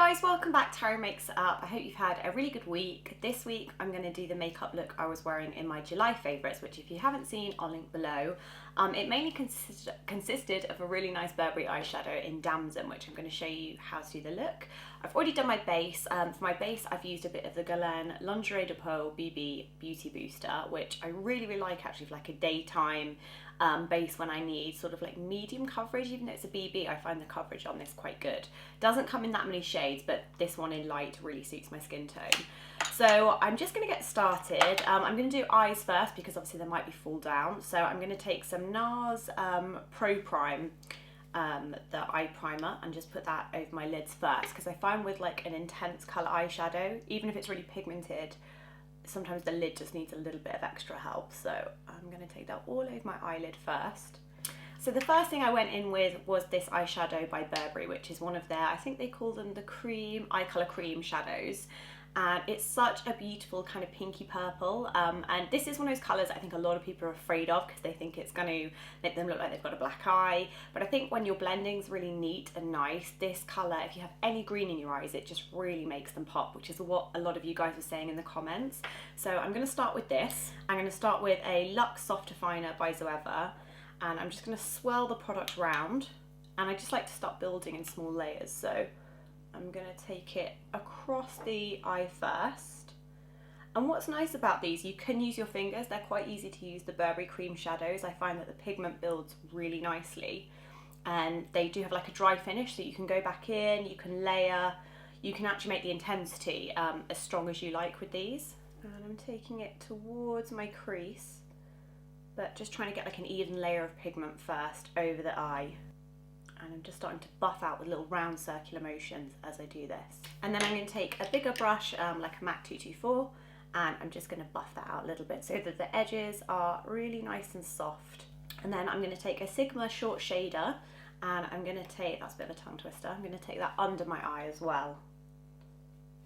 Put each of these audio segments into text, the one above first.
guys, welcome back to Tara Makes It Up. I hope you've had a really good week. This week I'm going to do the makeup look I was wearing in my July favourites, which if you haven't seen, I'll link below. It mainly consisted of a really nice Burberry eyeshadow in Damson, which I'm going to show you how to do the look. I've already done my base. For my base I've used a bit of the Guerlain Lingerie de Peau BB Beauty Booster, which I really like actually for like a daytime base when I need sort of like medium coverage. Even though it's a BB, I find the coverage on this quite good. Doesn't come in that many shades, but this one in light really suits my skin tone. So I'm just going to get started. I'm going to do eyes first because obviously there might be fall down. So I'm going to take some NARS Pro Prime, the eye primer, and just put that over my lids first, because I find with like an intense colour eyeshadow, even if it's really pigmented, sometimes the lid just needs a little bit of extra help. So I'm going to take that all over my eyelid first. So the first thing I went in with was this eyeshadow by Burberry, which is one of their, I think they call them the cream, eye colour cream shadows. And it's such a beautiful kind of pinky purple, and this is one of those colours I think a lot of people are afraid of because they think it's going to make them look like they've got a black eye. But I think when your blending's really neat and nice, this colour, if you have any green in your eyes, it just really makes them pop, which is what a lot of you guys were saying in the comments. So I'm going to start with this. I'm going to start with a Luxe Soft Definer by Zoeva, and I'm just going to swirl the product round, and I just like to start building in small layers. So I'm going to take it across the eye first. And what's nice about these, you can use your fingers. They're quite easy to use, the Burberry cream shadows. I find that the pigment builds really nicely, and they do have like a dry finish, so you can go back in, you can layer, you can actually make the intensity as strong as you like with these. And I'm taking it towards my crease, but just trying to get like an even layer of pigment first over the eye. And I'm just starting to buff out with little round circular motions as I do this. And then I'm going to take a bigger brush, like a MAC 224, and I'm just going to buff that out a little bit so that the edges are really nice and soft. And then I'm going to take a Sigma short shader, and I'm going to take, that's a bit of a tongue twister, I'm going to take that under my eye as well,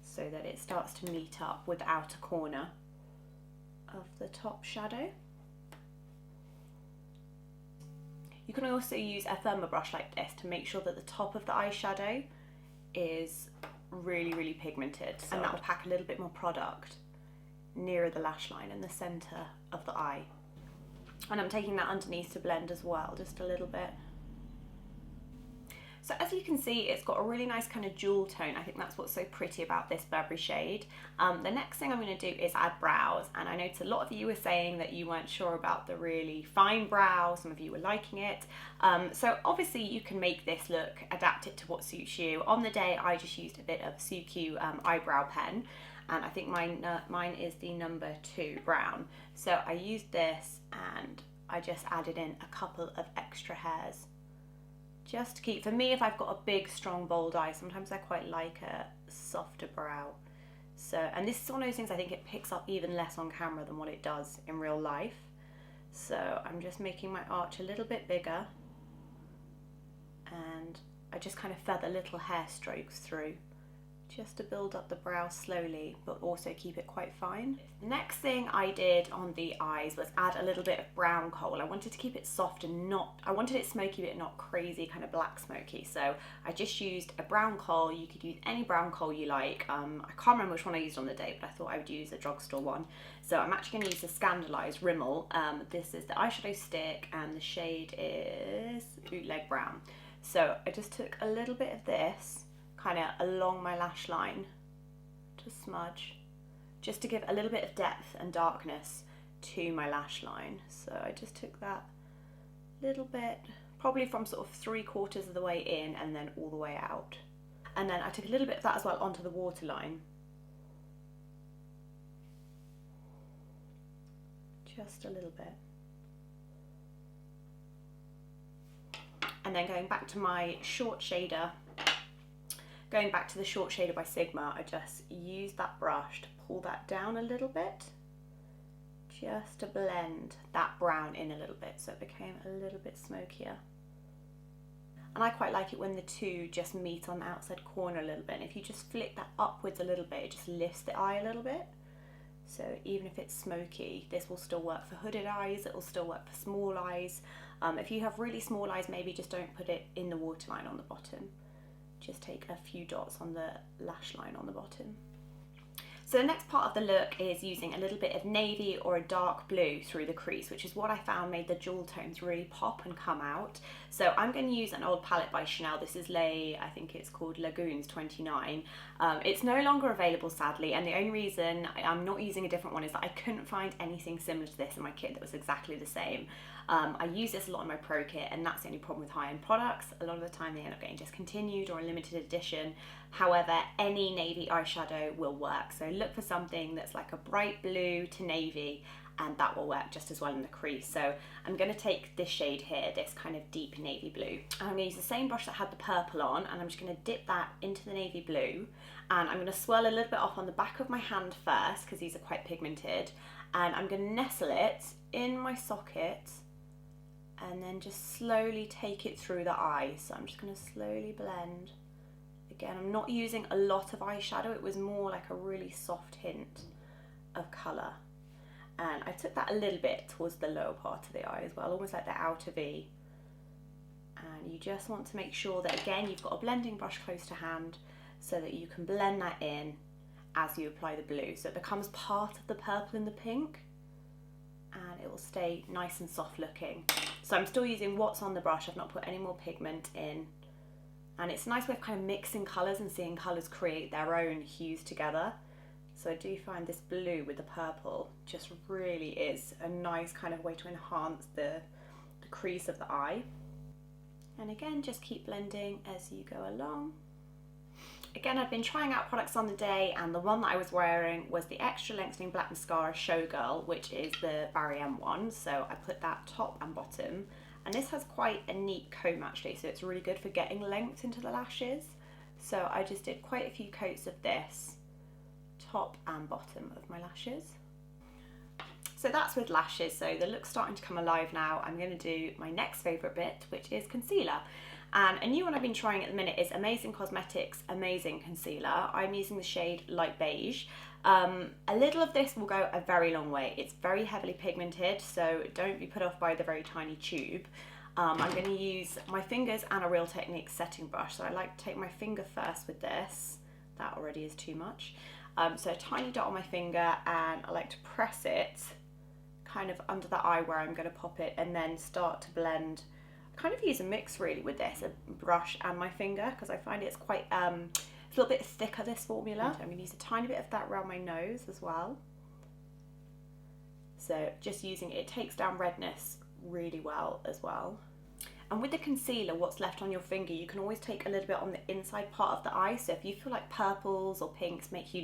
so that it starts to meet up with the outer corner of the top shadow. You can also use a firmer brush like this to make sure that the top of the eyeshadow is really, really pigmented. And that will pack a little bit more product nearer the lash line in the centre of the eye. And I'm taking that underneath to blend as well, just a little bit. So as you can see, it's got a really nice kind of jewel tone. I think that's what's so pretty about this Burberry shade. The next thing I'm going to do is add brows, and I noticed a lot of you were saying that you weren't sure about the really fine brow. Some of you were liking it. So obviously you can make this look, adapt it to what suits you. On the day I just used a bit of Suicu eyebrow pen, and I think mine is the number 2 brown. So I used this and I just added in a couple of extra hairs. Just to keep, for me, if I've got a big, strong, bold eye, sometimes I quite like a softer brow. So, and this is one of those things I think it picks up even less on camera than what it does in real life. So I'm just making my arch a little bit bigger, and I just kind of feather little hair strokes through, just to build up the brow slowly, but also keep it quite fine. The next thing I did on the eyes was add a little bit of brown coal. I wanted to keep it soft and I wanted it smoky but not crazy kind of black smoky. So I just used a brown coal. You could use any brown coal you like. I can't remember which one I used on the day, but I thought I would use a drugstore one. So I'm actually going to use the Scandalized Rimmel. This is the eyeshadow stick, and the shade is Bootleg Brown. So I just took a little bit of this kind of along my lash line to smudge, just to give a little bit of depth and darkness to my lash line. So I just took that little bit, probably from sort of 3/4 of the way in and then all the way out. And then I took a little bit of that as well onto the waterline. Just a little bit. And then going back to my short shader, going back to the short shader by Sigma, I just used that brush to pull that down a little bit, just to blend that brown in a little bit so it became a little bit smokier. And I quite like it when the two just meet on the outside corner a little bit. And if you just flick that upwards a little bit, it just lifts the eye a little bit. So even if it's smoky, this will still work for hooded eyes, it will still work for small eyes. If you have really small eyes, maybe just don't put it in the waterline on the bottom. just take a few dots on the lash line on the bottom. So the next part of the look is using a little bit of navy or a dark blue through the crease, which is what I found made the jewel tones really pop and come out. So I'm going to use an old palette by Chanel. This is I think it's called Lagoons 29. It's no longer available, sadly, and the only reason I'm not using a different one is that I couldn't find anything similar to this in my kit that was exactly the same. I use this a lot in my pro kit, and that's the only problem with high-end products. A lot of the time they end up getting discontinued or a limited edition. However, any navy eyeshadow will work. So look for something that's like a bright blue to navy, and that will work just as well in the crease. So I'm going to take this shade here, this kind of deep navy blue. And I'm going to use the same brush that had the purple on, and I'm just going to dip that into the navy blue. And I'm going to swirl a little bit off on the back of my hand first, because these are quite pigmented. And I'm going to nestle it in my socket, and then just slowly take it through the eye. So I'm just going to slowly blend. Again, I'm not using a lot of eyeshadow. It was more like a really soft hint of colour. And I took that a little bit towards the lower part of the eye as well, almost like the outer V. And you just want to make sure that, again, you've got a blending brush close to hand so that you can blend that in as you apply the blue. So it becomes part of the purple and the pink, and it will stay nice and soft looking. So I'm still using what's on the brush. I've not put any more pigment in. And it's a nice way of kind of mixing colours and seeing colours create their own hues together. So I do find this blue with the purple just really is a nice kind of way to enhance the crease of the eye. And again, just keep blending as you go along. Again, I've been trying out products on the day, and the one that I was wearing was the Extra Lengthening Black Mascara Showgirl, which is the Barry M one. So I put that top and bottom. And this has quite a neat comb actually, so it's really good for getting length into the lashes. So I just did quite a few coats of this, top and bottom of my lashes. So that's with lashes, so the look's starting to come alive now. I'm going to do my next favourite bit, which is concealer. And a new one I've been trying at the minute is Amazing Cosmetics Amazing Concealer. I'm using the shade Light Beige. A little of this will go a very long way. It's very heavily pigmented, so don't be put off by the very tiny tube. I'm going to use my fingers and a Real Techniques setting brush. So I like to take my finger first with this. That already is too much. So a tiny dot on my finger, and I like to press it kind of under the eye where I'm going to pop it, and then start to blend. I kind of use a mix really with this, a brush and my finger, because I find it's quite it's a little bit thicker, this formula. So I'm going to use a tiny bit of that around my nose as well. So just using it takes down redness really well as well. And with the concealer, what's left on your finger, you can always take a little bit on the inside part of the eye. So if you feel like purples or pinks make you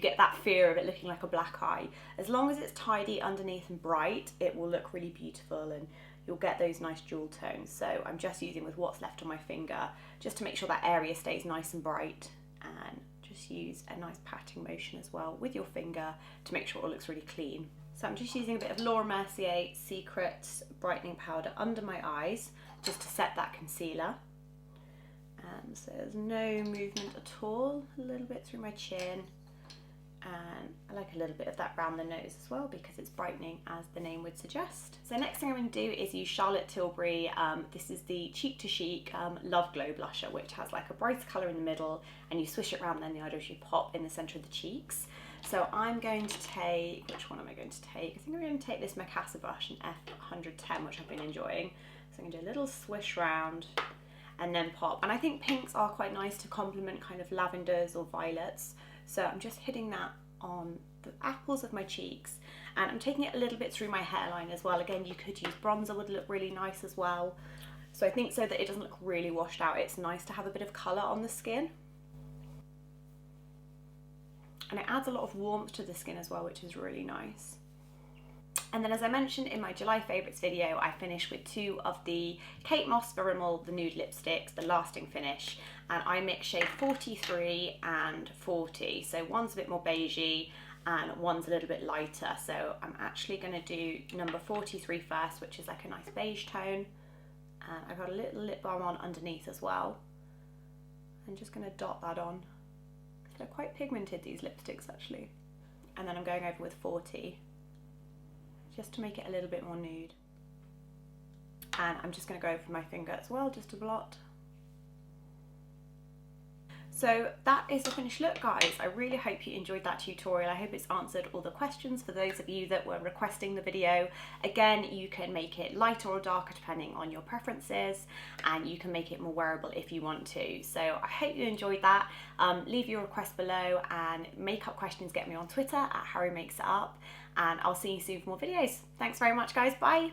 get that fear of it looking like a black eye. As long as it's tidy underneath and bright, it will look really beautiful, and you'll get those nice jewel tones. So I'm just using with what's left on my finger just to make sure that area stays nice and bright, and just use a nice patting motion as well with your finger to make sure it looks really clean. So I'm just using a bit of Laura Mercier Secret brightening powder under my eyes just to set that concealer. So there's no movement at all, a little bit through my chin. And I like a little bit of that around the nose as well, because it's brightening as the name would suggest. So next thing I'm going to do is use Charlotte Tilbury. This is the Cheek to Chic Love Glow blusher, which has like a bright colour in the middle, and you swish it around, and then the eyedrops you pop in the centre of the cheeks. So I'm going to take, which one am I going to take? I think I'm going to take this Mikasa brush, an F110, which I've been enjoying. So I'm going to do a little swish round and then pop. And I think pinks are quite nice to complement kind of lavenders or violets. So I'm just hitting that on the apples of my cheeks, and I'm taking it a little bit through my hairline as well. Again, you could use bronzer, would look really nice as well. So I think so that it doesn't look really washed out, it's nice to have a bit of colour on the skin. And it adds a lot of warmth to the skin as well, which is really nice. And then, as I mentioned in my July favourites video, I finished with two of the Kate Moss for Rimmel, the nude lipsticks, the lasting finish. And I mixed shade 43 and 40. So one's a bit more beigey and one's a little bit lighter. So I'm actually going to do number 43 first, which is like a nice beige tone. And I've got a little lip balm on underneath as well. I'm just going to dot that on. They're quite pigmented, these lipsticks actually. And then I'm going over with 40. Just to make it a little bit more nude. And I'm just going to go over my finger as well, just to blot. So that is the finished look, guys. I really hope you enjoyed that tutorial. I hope it's answered all the questions for those of you that were requesting the video. Again, you can make it lighter or darker depending on your preferences, and you can make it more wearable if you want to. So I hope you enjoyed that. Leave your request below, and makeup questions, get me on Twitter at HarryMakesItUp, and I'll see you soon for more videos. Thanks very much, guys. Bye.